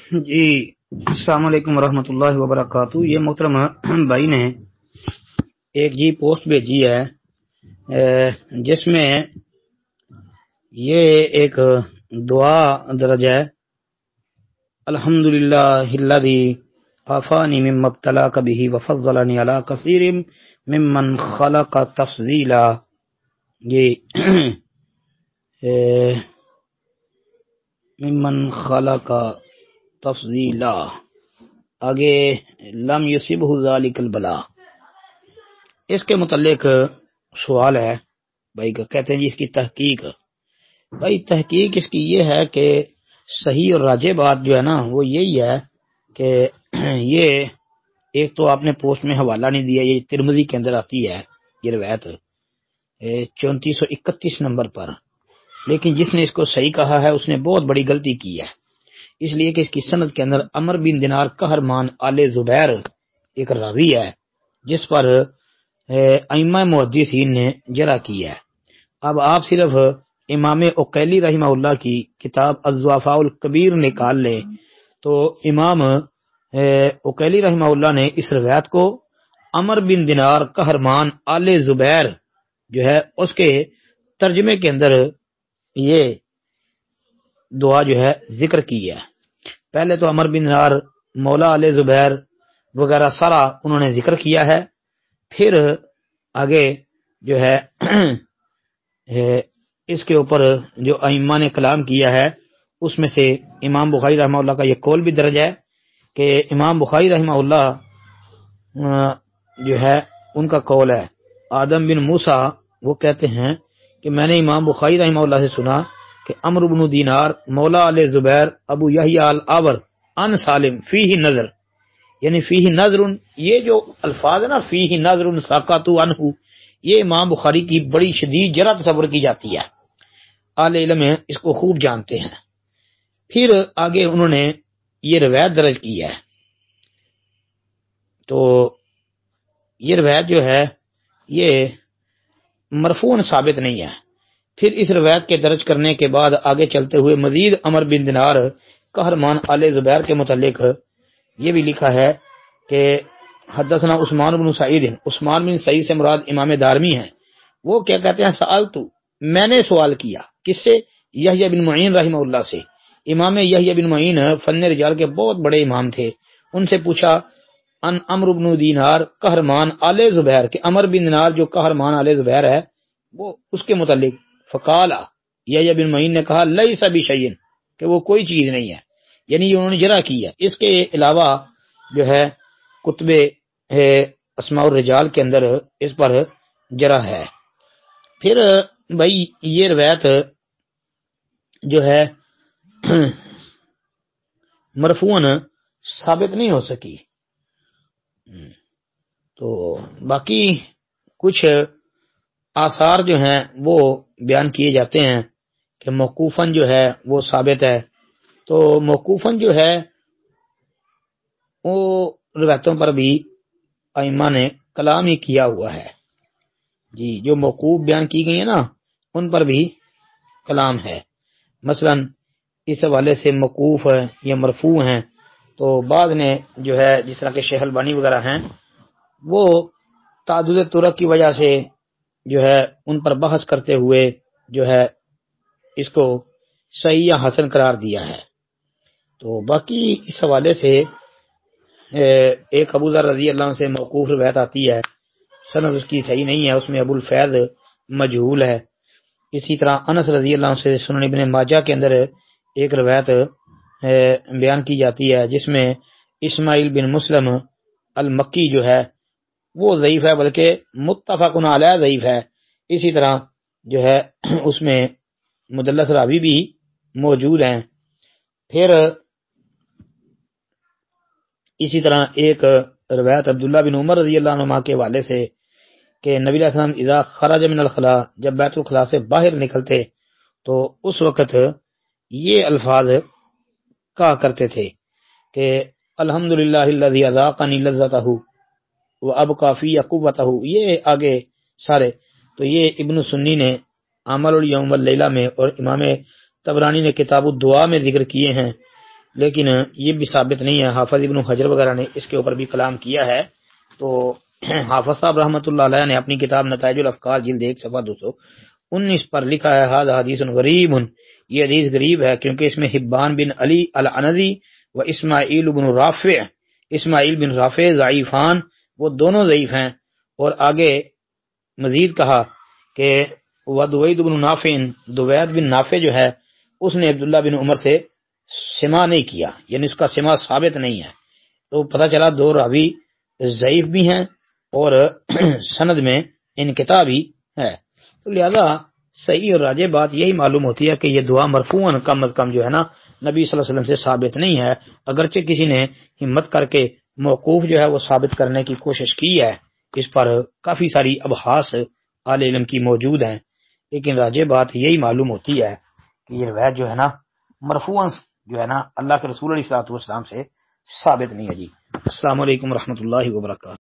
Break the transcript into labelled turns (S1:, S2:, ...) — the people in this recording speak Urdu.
S1: جی السلام علیکم ورحمۃ اللہ وبرکاتہ۔ یہ محترم بھائی نے ایک پوسٹ بھیجی ہے جس میں یہ ایک دعا درج ہے، الحمدللہ الذی عافانی مما ابتلاک بہ وفضلنی علی کثیر ممن خلق تفضیلا۔ ممن خلق تفضیلا، آگے لم یصبہ ذالک البلاء۔ اس کے متعلق سوال ہے بھائی کا، کہتے ہیں جی اس کی تحقیق، بھائی تحقیق اس کی یہ ہے کہ صحیح اور راجح بات جو ہے نا وہ یہی ہے کہ یہ ایک تو آپ نے پوسٹ میں حوالہ نہیں دیا، یہ ترمذی کے اندر آتی ہے یہ روایت 3431 نمبر پر، لیکن جس نے اس کو صحیح کہا ہے اس نے بہت بڑی غلطی کی ہے، اس لیے کہ اس کی سند کے اندر عمر بن دینار قہرمان آل زبیر ایک راوی ہے جس پر ائمہ محدثین نے جرح کی ہے۔ اب آپ صرف امام عقیلی رحمہ اللہ کی کتاب الضعفاء الکبیر نکال لیں تو امام عقیلی رحمہ اللہ نے اس روایت کو عمر بن دینار قہرمان آل زبیر جو ہے اس کے ترجمے کے اندر یہ دعا جو ہے ذکر کی ہے۔ پہلے تو عمر بن دینار مولا آل زبیر وغیرہ سارا انہوں نے ذکر کیا ہے، پھر آگے جو ہے اس کے اوپر جو ائمہ نے کلام کیا ہے اس میں سے امام بخاری رحمہ اللہ کا یہ قول بھی درج ہے کہ امام بخاری رحمہ اللہ جو ہے ان کا قول ہے، آدم بن موسیٰ وہ کہتے ہیں کہ میں نے امام بخاری رحمہ اللہ سے سنا کہ عمرو بن دینار مولا علیہ زبیر ابو یحییٰ الآور ان سالم فیہ نظر، یعنی فیہ نظر، یہ جو الفاظ ہے نا فیہ نظر ساقط عنہ، یہ امام بخاری کی بڑی شدید جرح تصور کی جاتی ہے، اہل علم اس کو خوب جانتے ہیں۔ پھر آگے انہوں نے یہ روایت درج کی ہے، تو یہ روایت جو ہے یہ مرفوعاً ثابت نہیں ہے۔ پھر اس روایت کے درج کرنے کے بعد آگے چلتے ہوئے مزید عمر بن دینار قہرمان آل زبیر کے متعلق یہ بھی لکھا ہے کہ حدثنا عثمان بن سعید، عثمان بن سعید سے مراد امام دارمی ہیں، وہ کیا کہتے ہیں سألتو، میں نے سوال کیا، کس سے؟ یحییٰ بن معین رحمہ اللہ سے۔ امام یحییٰ بن معین فن رجال کے بہت بڑے امام تھے، ان سے پوچھا ان عمرو بن دینار قہرمان آل زبیر، کہ عمر بن دینار جو قہرمان آل زبیر ہے وہ اس کے متعلق، فقال یحییٰ بن معین نے کہا لیس بشیء، کہ وہ کوئی چیز نہیں ہے، یعنی انہوں نے جرح کی ہے۔ اس کے علاوہ جو ہے کتب اسماء الرجال کے اندر اس پر جرح ہے۔ پھر بھائی یہ روایت جو ہے مرفوعاً ثابت نہیں ہو سکی، تو باقی کچھ آثار جو ہیں وہ بیان کیے جاتے ہیں کہ موقوفاً جو ہے وہ ثابت ہے، تو موقوفاً جو ہے وہ روایتوں پر بھی ائمہ نے کلام ہی کیا ہوا ہے، جی جو موقوف بیان کی گئی ہیں نا ان پر بھی کلام ہے۔ مثلا اس حوالے سے موقوف یا مرفوع ہیں تو بعض نے جو ہے جس طرح کے شیخ البانی وغیرہ ہیں وہ تعدد طرق کی وجہ سے جو ہے ان پر بحث کرتے ہوئے جو ہے اس کو صحیح یا حسن قرار دیا ہے۔ تو باقی اس حوالے سے ایک ابو ذر رضی اللہ عنہ سے موقوف روایت آتی ہے، سند اس کی صحیح نہیں ہے، اس میں ابو الفیض مجہول ہے۔ اسی طرح انس رضی اللہ عنہ سے سنن ابن ماجہ کے اندر ایک روایت بیان کی جاتی ہے جس میں اسماعیل بن مسلم المکی جو ہے وہ ضعیف ہے، بلکہ متفق علیہ ضعیف ہے۔ اسی طرح جو ہے اس میں مدلس راوی بھی موجود ہیں۔ پھر اسی طرح ایک روایت عبداللہ بن عمر رضی اللہ عنہ کے حوالے سے کہ نبی علیہ السلام اذا خرج من الخلاء، جب بیت الخلاء سے باہر نکلتے تو اس وقت یہ الفاظ کہا کرتے تھے کہ الحمدللہ الذی اذاقنی لذتہ وابقى فی قوتہ، یہ آگے سارے تو یہ ابن سنی نے عمل الیوم واللیلہ میں اور امام طبرانی نے کتاب الدعا میں ذکر کیے ہیں۔ لیکن یہ بھی ثابت نہیں ہے. حافظ ابن حجر وغیرہ نے اس کے اوپر بھی کلام کیا ہے. تو حافظ صاحب رحمۃ اللہ علیہ نے اپنی کتاب نتائج الافکار جلد 1 صفحہ 219 پر لکھا ہے ھذا حدیث غریب، یہ حدیث غریب ہے کیونکہ اس میں حبان بن علی العنزی و اسماعیل بن رافع ضعیفان، وہ دونوں ضعیف ہیں. اور آگے مزید کہا کہ دوید بن نافع، دوید بن نافع جو ہے اس نے عبداللہ بن عمر سے سما نہیں کیا، یعنی اس کا سما ثابت نہیں ہے. تو پتہ چلا 2 راوی ضعیف بھی ہیں اور سند میں انقطاع بھی ہے. تو لہذا صحیح اور راجح بات یہی معلوم ہوتی ہے کہ یہ دعا مرفوعاً کم از کم جو ہے نا نبی صلی اللہ علیہ وسلم سے ثابت نہیں ہے. اگرچہ کسی نے ہمت کر کے موقوف جو ہے وہ ثابت کرنے کی کوشش کی ہے، اس پر کافی ساری ابحاث اہل علم کی موجود ہیں، لیکن راجح بات یہی معلوم ہوتی ہے کہ یہ روایت جو ہے نا مرفوعاً جو ہے نا اللہ کے رسول علیہ الصلوۃ والسلام سے ثابت نہیں ہے. جی السلام علیکم ورحمۃ اللہ وبرکاتہ.